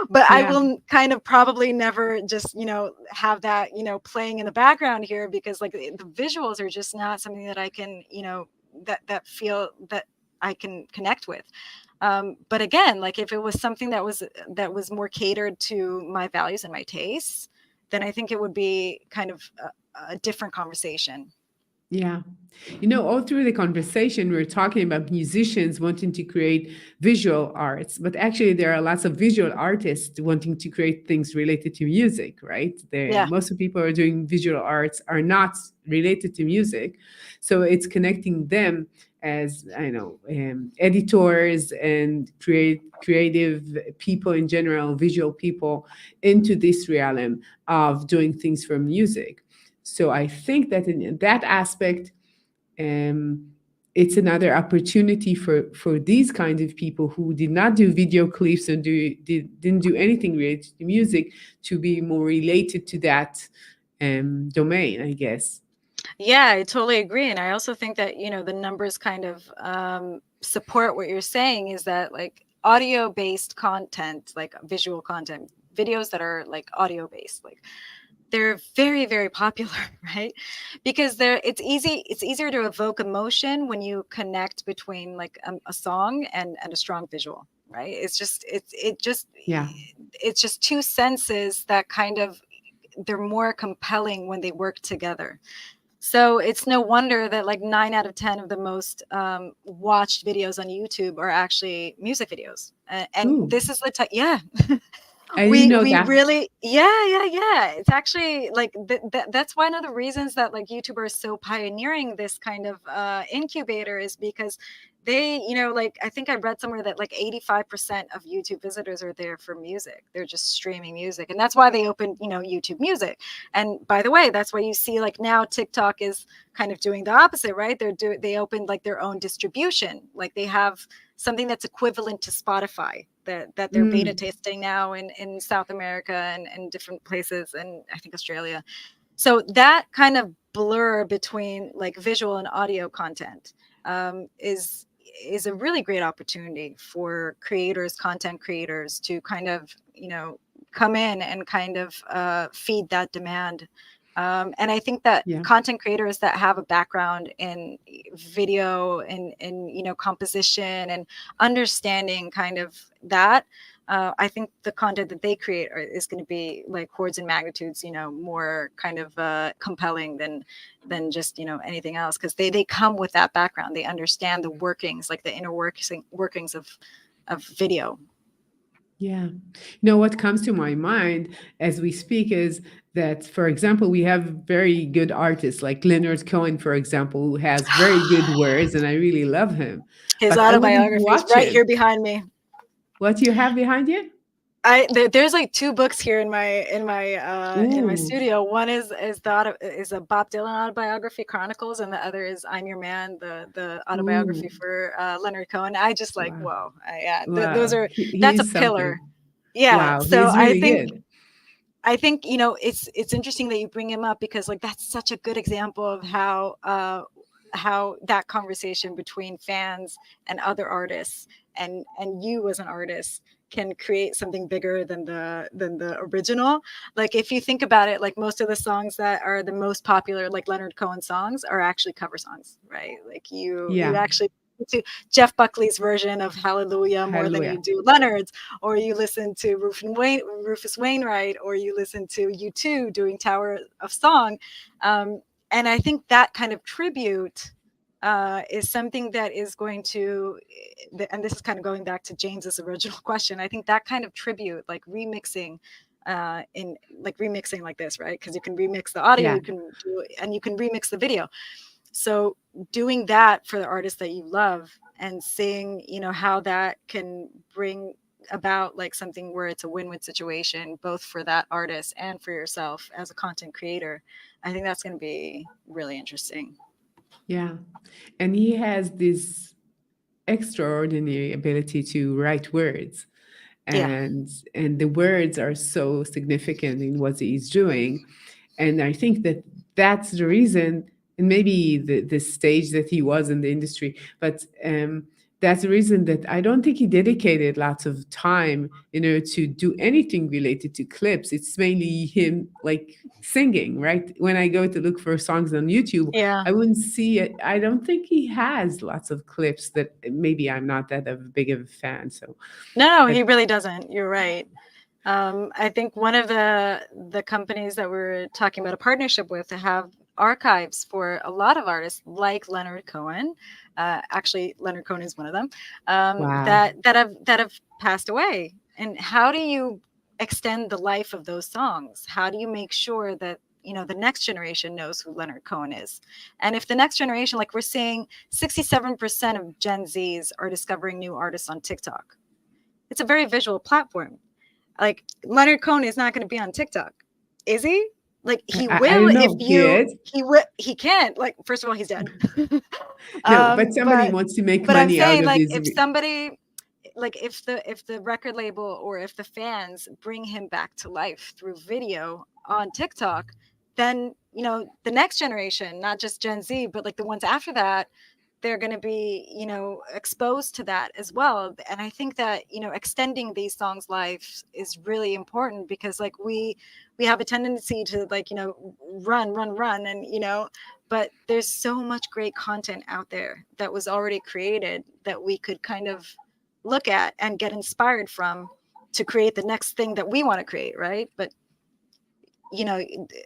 But I Yeah. will kind of probably never just, you know, have that, you know, playing in the background here, because like the visuals are just not something that I can, you know, that feel that I can connect with. But again, like if it was something that was more catered to my values and my tastes, then I think it would be kind of a different conversation. Yeah. All through the conversation, we're talking about musicians wanting to create visual arts, but actually, there are lots of visual artists wanting to create things related to music, right? Yeah. Most of the people who are doing visual arts are not related to music. So it's connecting them as, I know, editors and creative people in general, visual people, into this realm of doing things for music. So I think that in that aspect, um, it's another opportunity for these kinds of people who did not do video clips and didn't do anything related to music to be more related to that domain, I guess. Yeah, I totally agree. And I also think that, the numbers kind of support what you're saying, is that like audio based content, like visual content, videos that are like audio based, like they're very, very popular, right? Because it's easier to evoke emotion when you connect between like a song and a strong visual, right? Yeah. It's just two senses that kind of, they're more compelling when they work together. So it's no wonder that like 9 out of 10 of the most watched videos on YouTube are actually music videos. And Ooh, this is the type, yeah. I didn't we know we that. really, yeah. It's actually like that's one of the reasons that like YouTube is so pioneering this kind of incubator, is because they, like I think I read somewhere that like 85% of YouTube visitors are there for music. They're just streaming music, and that's why they opened, YouTube Music. And by the way, that's why you see like now TikTok is kind of doing the opposite, right? They opened like their own distribution, like they have something that's equivalent to Spotify, that they're beta Mm, testing now in South America and different places, and I think Australia. So that kind of blur between like visual and audio content is a really great opportunity for creators, content creators, to kind of, come in and kind of feed that demand. And I think that yeah. content creators that have a background in video and composition and understanding kind of that, I think the content that they create is going to be like hordes and magnitudes, more kind of compelling than just anything else, because they come with that background. They understand the workings, like the inner workings of video. Yeah. What comes to my mind as we speak is that, for example, we have very good artists like Leonard Cohen, for example, who has very good words, and I really love him. His But I wouldn't autobiography is watch right here him. behind me. What you have behind you? There's like two books here in my Ooh, studio. One is a Bob Dylan autobiography, Chronicles, and the other is I'm Your Man, the autobiography ooh, for Leonard Cohen. I just like, wow, whoa, yeah, those wow. are that's a He's pillar. something. Yeah, Wow, so he's really good. I think it's interesting that you bring him up, because like that's such a good example of how that conversation between fans and other artists and you as an artist can create something bigger than the original. Like if you think about it, like most of the songs that are the most popular, like Leonard Cohen songs, are actually cover songs, right? Like you Yeah, actually to Jeff Buckley's version of Hallelujah more than you hallelujah. do Leonard's, or you listen to Rufus Wainwright, or you listen to U2 doing Tower of Song. And I think that kind of tribute is something that is going to, and this is kind of going back to James's original question. I think that kind of tribute, like remixing, in like remixing like this, right? Because you can remix the audio, Yeah, you can do, and you can remix the video. So doing that for the artists that you love and seeing, how that can bring about like something where it's a win-win situation, both for that artist and for yourself as a content creator, I think that's going to be really interesting. yeah. And he has this extraordinary ability to write words, Yeah. and the words are so significant in what he's doing. And I think that that's the reason, and maybe the stage that he was in the industry, but that's the reason that I don't think he dedicated lots of time, to do anything related to clips. It's mainly him like singing, right? When I go to look for songs on YouTube, Yeah. I wouldn't see it. I don't think he has lots of clips that maybe I'm not that of big of a fan. So, No, but he really doesn't. You're right. I think one of the companies that we're talking about a partnership with have archives for a lot of artists, like Leonard Cohen. Actually, Leonard Cohen is one of them, wow, that have passed away. And how do you extend the life of those songs? How do you make sure that the next generation knows who Leonard Cohen is? And if the next generation, like we're seeing, 67% of Gen Zs are discovering new artists on TikTok. It's a very visual platform. Like Leonard Cohen is not going to be on TikTok, is he? Like he I will don't if know. He you is. he can't. Like first of all, he's dead. No, but um, somebody but wants to make but I'm money out saying of like this. if somebody like if the record label or if the fans bring him back to life through video on TikTok, then the next generation, not just Gen Z, but like the ones after that, they're going to be exposed to that as well. And I think that extending these songs life is really important, because like we have a tendency to like run and but there's so much great content out there that was already created that we could kind of look at and get inspired from to create the next thing that we want to create, right? But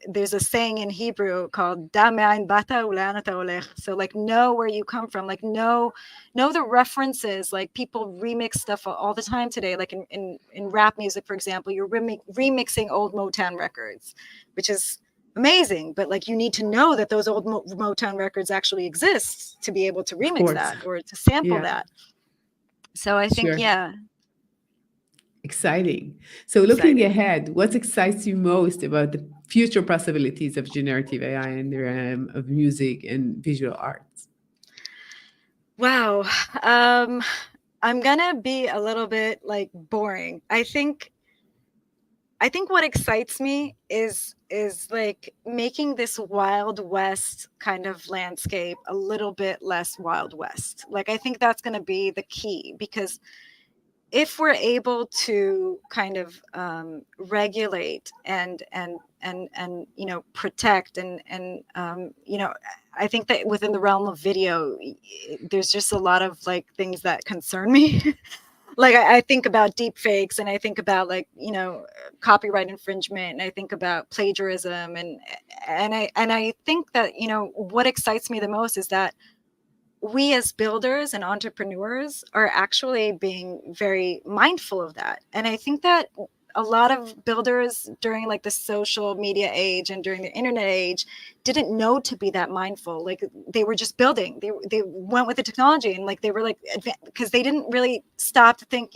there's a saying in Hebrew called "Da me'ayin bata u'le'an ata olech." So like, know where you come from, like know the references. Like people remix stuff all the time today. Like in rap music, for example, you're remixing old Motown records, which is amazing. But like, you need to know that those old Motown records actually exist to be able to Of remix course. that or to sample Yeah, that. So I think, sure. yeah, Exciting. So, looking exciting. ahead, what excites you most about the future possibilities of generative AI in the realm of music and visual arts? Wow. Um, I'm gonna be a little bit like boring. I think what excites me is like making this Wild West kind of landscape a little bit less Wild West. Like I think that's gonna be the key, because if we're able to kind of regulate and protect and I think that within the realm of video, there's just a lot of like things that concern me. Like I think about deep fakes, and I think about like copyright infringement, and I think about plagiarism, and I think that what excites me the most is that we as builders and entrepreneurs are actually being very mindful of that. And I think that a lot of builders during like the social media age and during the internet age didn't know to be that mindful. Like they were just building. They went with the technology, and like they were like because they didn't really stop to think,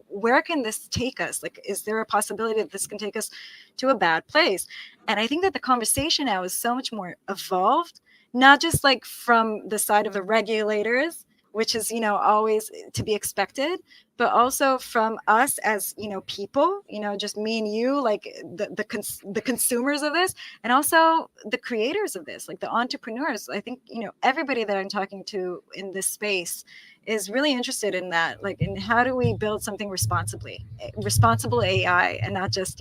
where can this take us? Like, is there a possibility that this can take us to a bad place? And I think that the conversation now is so much more evolved, not just like from the side of the regulators, which is always to be expected, but also from us as people, just me and you, like the consumers of this, and also the creators of this, like the entrepreneurs. I think everybody that I'm talking to in this space is really interested in that, like in how do we build something responsible AI, and not just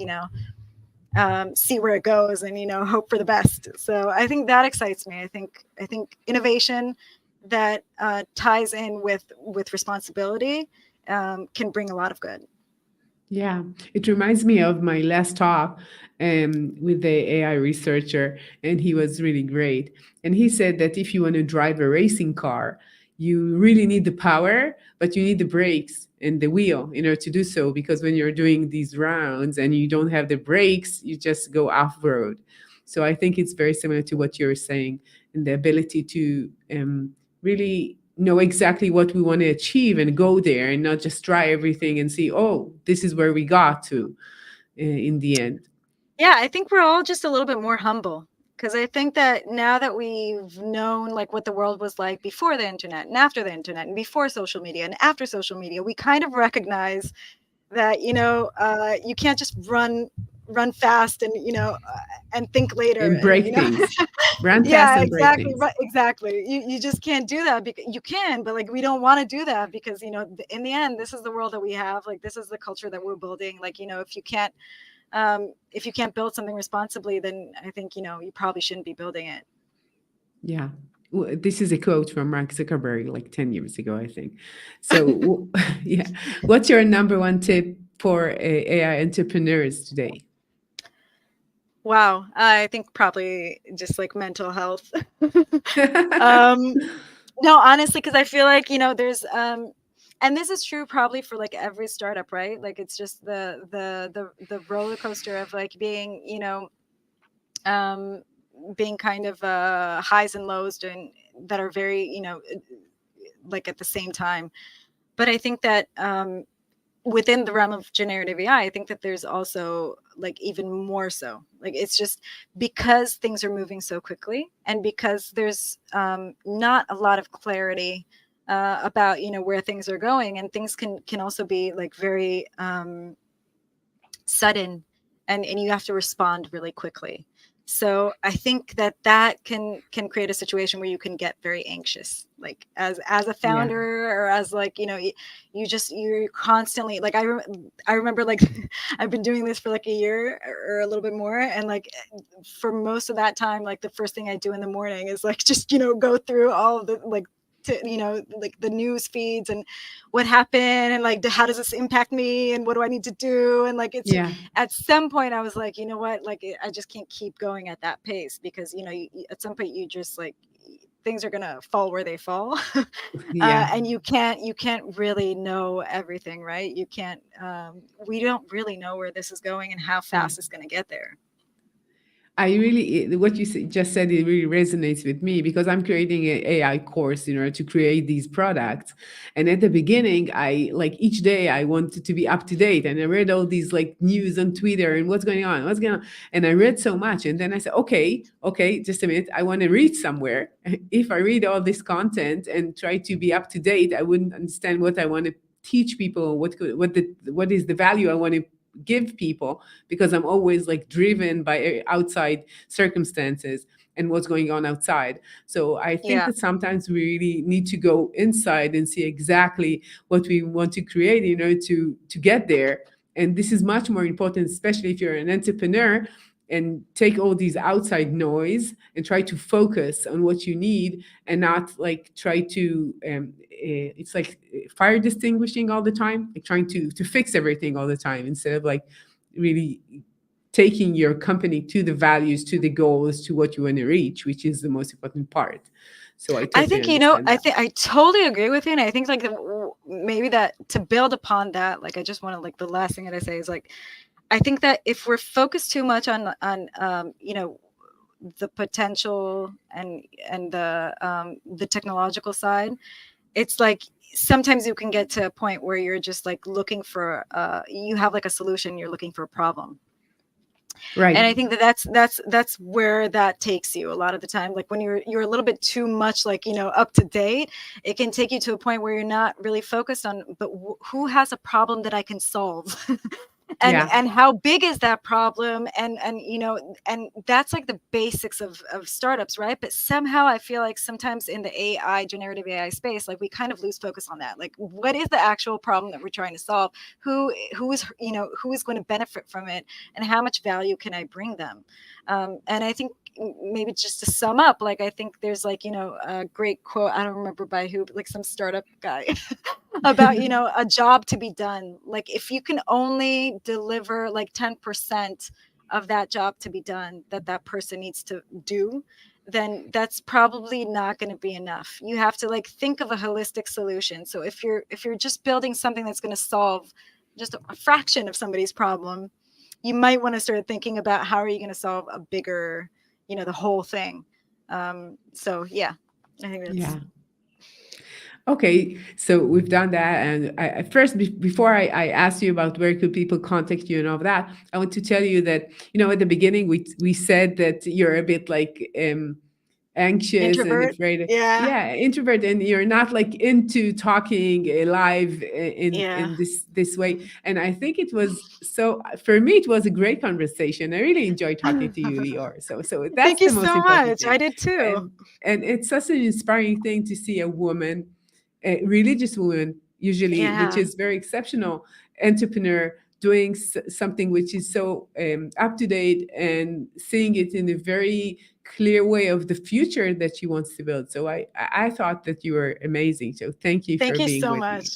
see where it goes and hope for the best. So I think that excites me. I think innovation that ties in with responsibility can bring a lot of good. Yeah, it reminds me of my last talk with the AI researcher, and he was really great. And he said that if you want to drive a racing car, you really need the power, but you need the brakes and the wheel in order to do so. Because when you're doing these rounds and you don't have the brakes, you just go off road. So I think it's very similar to what you're saying, and the ability to really know exactly what we want to achieve and go there, and not just try everything and see, oh, this is where we got to in the end. Yeah, I think we're all just a little bit more humble, because I think that now that we've known like what the world was like before the internet and after the internet and before social media and after social media, we kind of recognize that you can't just run fast and and think later, And and break things. Run fast yeah, and break exactly, things. right, exactly. You just can't do that, because you can, but like we don't want to do that, because in the end, this is the world that we have. Like, this is the culture that we're building. Like, if you can't build something responsibly, then I think you probably shouldn't be building it. Yeah. This is a quote from Mark Zuckerberg like 10 years ago, I think. So, yeah. What's your number one tip for AI entrepreneurs today? Wow, I think probably just like mental health. um, no, honestly, because I feel like there's and this is true probably for like every startup, right? Like, it's just the roller coaster of like um, being kind of highs and lows, and that are very like at the same time. But I think that within the realm of generative AI, I think that there's also like even more so. Like, it's just because things are moving so quickly, and because there's not a lot of clarity about where things are going, and things can also be like very sudden, and you have to respond really quickly. So I think that can create a situation where you can get very anxious, like as a Yeah. founder, or as like you're constantly like I remember like I've been doing this for like a year or a little bit more, and like for most of that time, like the first thing I do in the morning is like just go through all of the like to like the news feeds, and what happened, and like how does this impact me, and what do I need to do, and like it's Yeah. at some point I was like, you know what, like I just can't keep going at that pace, because at some point you just like things are gonna fall where they fall. Yeah. And you can't really know everything, right? You can't we don't really know where this is going and how Yeah. fast it's going to get there. I really, what you just said, it really resonates with me because I'm creating an AI course in order to create these products. And at the beginning, I like each day I wanted to be up to date, and I read all these like news on Twitter and what's going on, and I read so much, and then I said, okay, just a minute, I want to read somewhere. If I read all this content and try to be up to date, I wouldn't understand what I want to teach people, what is the value I want to give people, because I'm always like driven by outside circumstances and what's going on outside. So I think Yeah, that sometimes we really need to go inside and see exactly what we want to create in order to get there. And this is much more important, especially if you're an entrepreneur, and take all these outside noise and try to focus on what you need, and not like try to it's like fire distinguishing all the time, like trying to fix everything all the time, instead of like really taking your company to the values, to the goals, to what you want to reach, which is the most important part. So I I totally think understand I that. think I totally agree with you, and I think like maybe that to build upon that, like I just want to like the last thing that I say is like I think that if we're focused too much on the potential and the technological side, it's like sometimes you can get to a point where you're just like looking for you have like a solution, you're looking for a problem. And Right. I think that that's where that takes you a lot of the time, like when you're a little bit too much like up to date, it can take you to a point where you're not really focused on but who has a problem that I can solve. Yeah. And how big is that problem, and that's like the basics of startups, right? But somehow I feel like sometimes in the AI generative AI space, like we kind of lose focus on that, like what is the actual problem that we're trying to solve, who is going to benefit from it, and how much value can I bring them. And I think maybe just to sum up, like I think there's like a great quote, I don't remember by who, but like some startup guy about a job to be done, like if you can only deliver like 10% of that job to be done that person needs to do, then that's probably not going to be enough. You have to like think of a holistic solution. So if you're just building something that's going to solve just a fraction of somebody's problem, you might want to start thinking about how are you going to solve a bigger, the whole thing. So yeah, I think that's Yeah. Okay, so we've done that, and first, before I ask you about where could people contact you and all of that, I want to tell you that at the beginning we said that you're a bit like anxious and Introvert. afraid. Yeah. Yeah, introvert, and you're not like into talking live Yeah. in this way. And I think it was so for me. It was a great conversation. I really enjoyed talking to you, Lee-Or. So Thank that's you the most so important much. I thing. did too. And it's such an inspiring thing to see a woman, a religious woman usually, which Yeah. is very exceptional entrepreneur doing something which is so up to date and seeing it in a very clear way of the future that she wants to build. So I thought that you were amazing. So thank you Thank for you being so with me. much.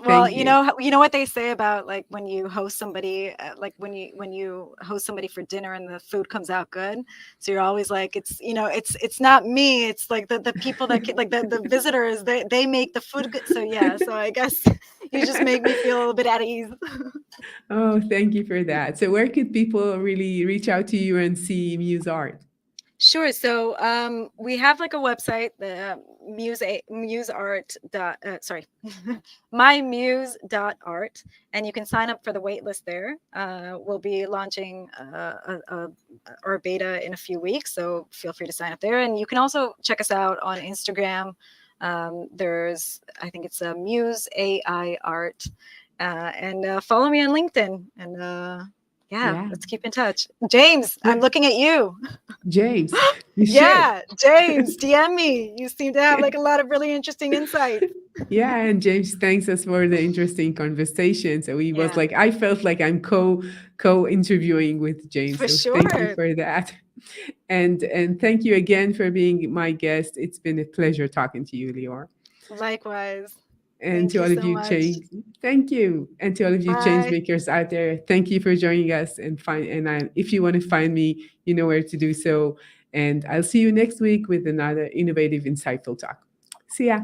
Well, Thank you. you know what they say about like when you host somebody, like when you host somebody for dinner and the food comes out good. So you're always like, it's it's not me. It's like the people that like the visitors. They make the food good. So yeah. So I guess you just make me feel a little bit at ease. Oh, thank you for that. So where could people really reach out to you and see Muse art? Sure. So we have like a website, the Muse Art dot sorry, mymuse.art, and you can sign up for the wait list there. We'll be launching our beta in a few weeks, so feel free to sign up there. And you can also check us out on Instagram. There's, I think it's a Muze AI Art, and follow me on LinkedIn. And yeah, Yeah. let's keep in touch. James, I'm Yeah. looking at you. James, you should. Yeah, James, DM me. You seem to have like a lot of really interesting insight. Yeah, and James thanks us for the interesting conversation. So he was Yeah, like, I felt like I'm co interviewing with James. for So thank you sure. for that. And thank you again for being my guest. It's been a pleasure talking to you, Lee-Or. Likewise. And Thank to you all of so you much. change, thank you. And to all of you change Bye. makers out there, thank you for joining us. If you want to find me, you know where to do so. And I'll see you next week with another innovative, insightful talk. See ya.